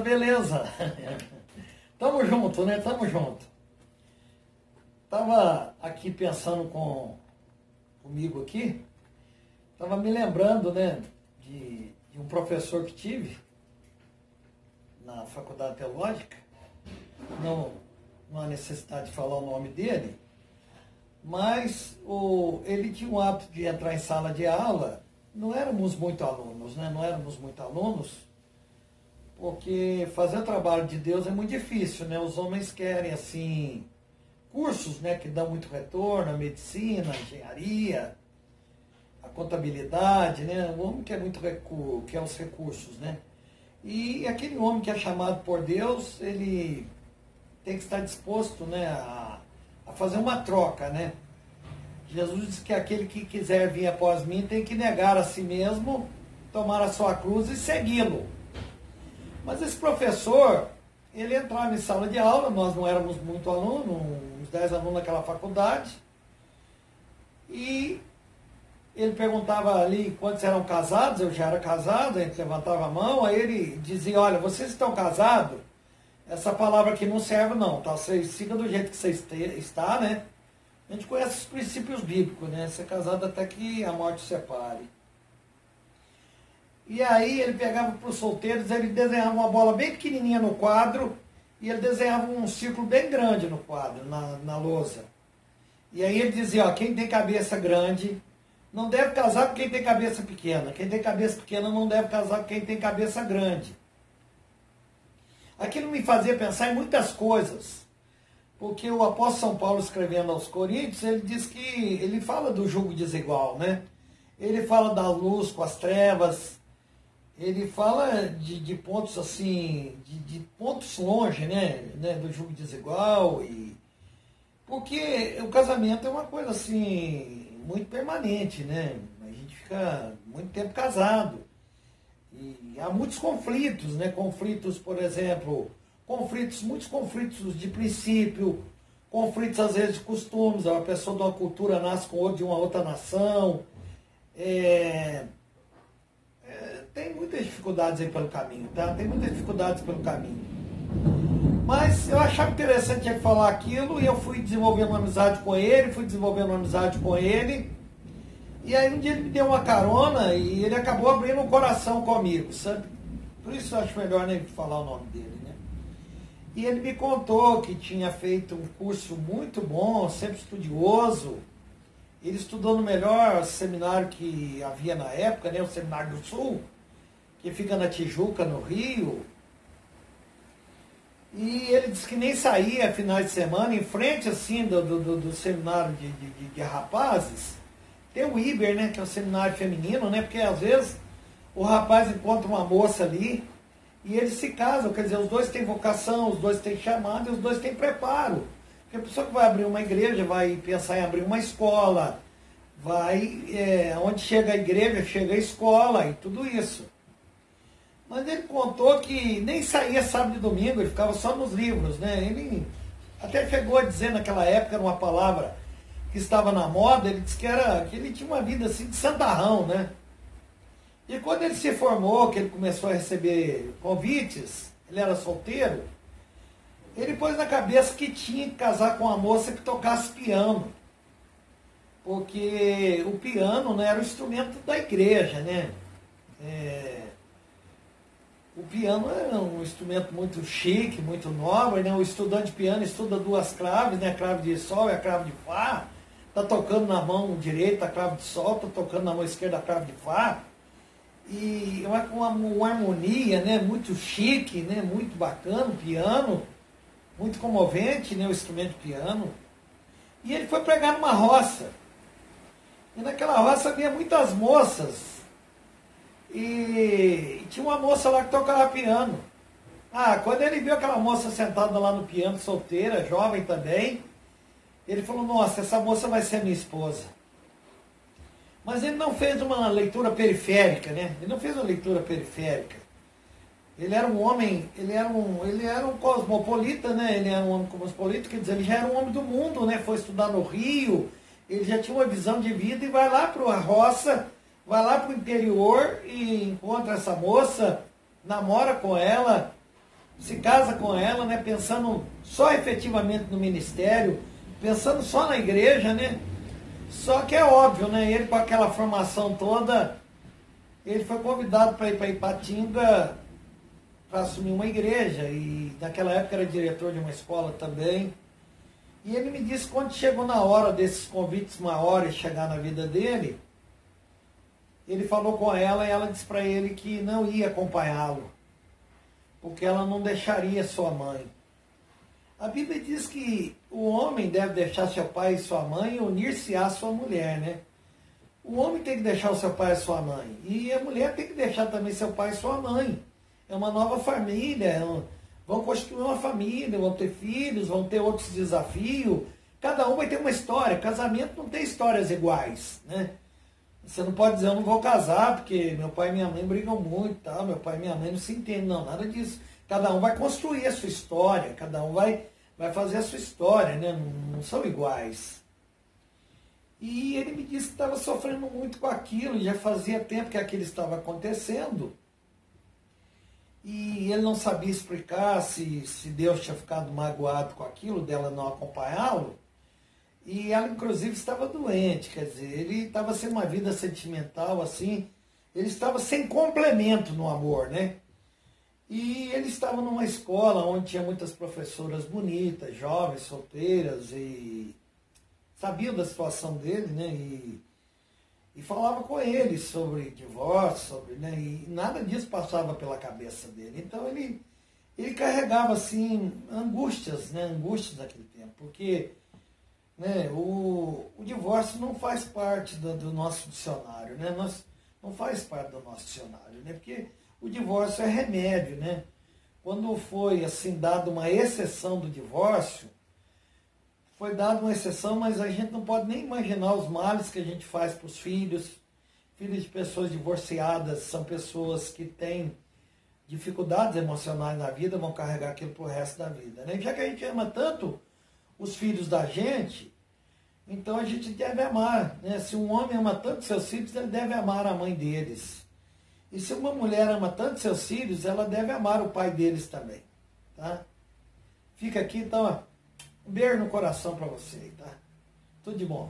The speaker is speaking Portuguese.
beleza. Tamo junto, né? Tamo junto. Tava aqui pensando comigo aqui, tava me lembrando, né, de um professor que tive na Faculdade Teológica. Não há necessidade de falar o nome dele, mas ele tinha o hábito de entrar em sala de aula. Não éramos muito alunos, né? Não éramos muito alunos, porque fazer o trabalho de Deus é muito difícil, né? Os homens querem, assim, cursos, né, que dão muito retorno, a medicina, a engenharia, a contabilidade, né? O homem quer quer os recursos, né? E aquele homem que é chamado por Deus, ele tem que estar disposto, né, a fazer uma troca, né? Jesus disse que aquele que quiser vir após mim tem que negar a si mesmo, tomar a sua cruz e segui-lo. Mas esse professor, ele entrava em sala de aula, nós não éramos muito alunos, uns 10 alunos naquela faculdade, e ele perguntava ali quantos eram casados. Eu já era casado, a gente levantava a mão, aí ele dizia: olha, vocês estão casados? Essa palavra aqui não serve não, tá? Vocês sigam do jeito que vocês está, né? A gente conhece os princípios bíblicos, né? Ser casado até que a morte separe. E aí ele pegava para os solteiros, ele desenhava uma bola bem pequenininha no quadro, e ele desenhava um círculo bem grande no quadro, na lousa. E aí ele dizia: ó, quem tem cabeça grande não deve casar com quem tem cabeça pequena. Quem tem cabeça pequena não deve casar com quem tem cabeça grande. Aquilo me fazia pensar em muitas coisas. Porque o apóstolo São Paulo, escrevendo aos Coríntios, ele diz que ele fala do jugo desigual, né? Ele fala da luz com as trevas, ele fala de pontos assim, de pontos longe, né? Do jugo desigual. Porque o casamento é uma coisa assim, muito permanente, né? A gente fica muito tempo casado. E há muitos conflitos, né? Conflitos, por exemplo, muitos conflitos de princípio, conflitos às vezes de costumes. Uma pessoa de uma cultura nasce com outra de uma outra nação. Tem muitas dificuldades aí pelo caminho, tá? Tem muitas dificuldades pelo caminho. Mas eu achava interessante ele falar aquilo, e eu fui desenvolvendo uma amizade com ele, e aí um dia ele me deu uma carona e ele acabou abrindo um coração comigo, sabe? Por isso eu acho melhor nem falar o nome dele, né? E ele me contou que tinha feito um curso muito bom, sempre estudioso. Ele estudou no melhor seminário que havia na época, né? O Seminário do Sul, que fica na Tijuca, no Rio. E ele disse que nem saía finais de semana, em frente assim do seminário de rapazes. Tem o Iber, né, que é o seminário feminino, né? Porque às vezes o rapaz encontra uma moça ali e eles se casam, quer dizer, os dois têm vocação, os dois têm chamado e os dois têm preparo. Porque a pessoa que vai abrir uma igreja vai pensar em abrir uma escola, onde chega a igreja, chega a escola e tudo isso. Mas ele contou que nem saía sábado e domingo, ele ficava só nos livros, né? Ele até chegou a dizer naquela época, era uma palavra que estava na moda, ele disse que ele tinha uma vida assim de santarrão, né? E quando ele se formou, que ele começou a receber convites, ele era solteiro, ele pôs na cabeça que tinha que casar com uma moça que tocasse piano. Porque o piano, né, era o instrumento da igreja, né? O piano é um instrumento muito chique, muito nobre, né? O estudante de piano estuda duas claves, né? A clave de sol e a clave de fá. Está tocando na mão direita a clave de sol, está tocando na mão esquerda a clave de fá. E uma harmonia, né? Muito chique, né? Muito bacana o piano. Muito comovente, né? O instrumento de piano. E ele foi pregar numa roça. E naquela roça havia muitas moças. E tinha uma moça lá que tocava piano. Quando ele viu aquela moça sentada lá no piano, solteira, jovem também, ele falou: nossa, essa moça vai ser minha esposa. Mas ele não fez uma leitura periférica, né? Ele não fez uma leitura periférica. Ele era um homem, ele era um cosmopolita, né? Ele era um homem cosmopolita, quer dizer, ele já era um homem do mundo, né? Foi estudar no Rio, ele já tinha uma visão de vida e vai lá para a roça, vai lá para o interior e encontra essa moça, namora com ela, se casa com ela, né, pensando só efetivamente no ministério, pensando só na igreja, né? Só que é óbvio, né? Ele com aquela formação toda, ele foi convidado para ir para Ipatinga para assumir uma igreja, e naquela época era diretor de uma escola também. E ele me disse que quando chegou na hora desses convites maiores chegar na vida dele, ele falou com ela e ela disse para ele que não ia acompanhá-lo, porque ela não deixaria sua mãe. A Bíblia diz que o homem deve deixar seu pai e sua mãe e unir-se à sua mulher, né? O homem tem que deixar o seu pai e sua mãe. E a mulher tem que deixar também seu pai e sua mãe. É uma nova família. Vão construir uma família, vão ter filhos, vão ter outros desafios. Cada um vai ter uma história. Casamento não tem histórias iguais, né? Você não pode dizer, eu não vou casar, porque meu pai e minha mãe brigam muito, tá? Meu pai e minha mãe não se entendem, não, nada disso. Cada um vai construir a sua história, cada um vai fazer a sua história, né? Não são iguais. E ele me disse que estava sofrendo muito com aquilo, já fazia tempo que aquilo estava acontecendo. E ele não sabia explicar se Deus tinha ficado magoado com aquilo, dela não acompanhá-lo. E ela, inclusive, estava doente, quer dizer, ele estava sem uma vida sentimental, assim, ele estava sem complemento no amor, né? E ele estava numa escola onde tinha muitas professoras bonitas, jovens, solteiras, e sabiam da situação dele, né? E falava com ele sobre divórcio, sobre, né? E nada disso passava pela cabeça dele. Então ele carregava, assim, angústias, né? Angústias daquele tempo, porque... né, o divórcio não faz parte do nosso dicionário, né? Não faz parte do nosso dicionário, né? Porque o divórcio é remédio, né? Quando foi assim dada uma exceção do divórcio, foi dada uma exceção, mas a gente não pode nem imaginar os males que a gente faz para os filhos. Filhos de pessoas divorciadas são pessoas que têm dificuldades emocionais na vida, vão carregar aquilo para o resto da vida, né? Já que a gente ama tanto os filhos da gente, então a gente deve amar, né? Se um homem ama tanto seus filhos, ele deve amar a mãe deles. E se uma mulher ama tanto seus filhos, ela deve amar o pai deles também, tá? Fica aqui, então, um beijo no coração para você, tá? Tudo de bom.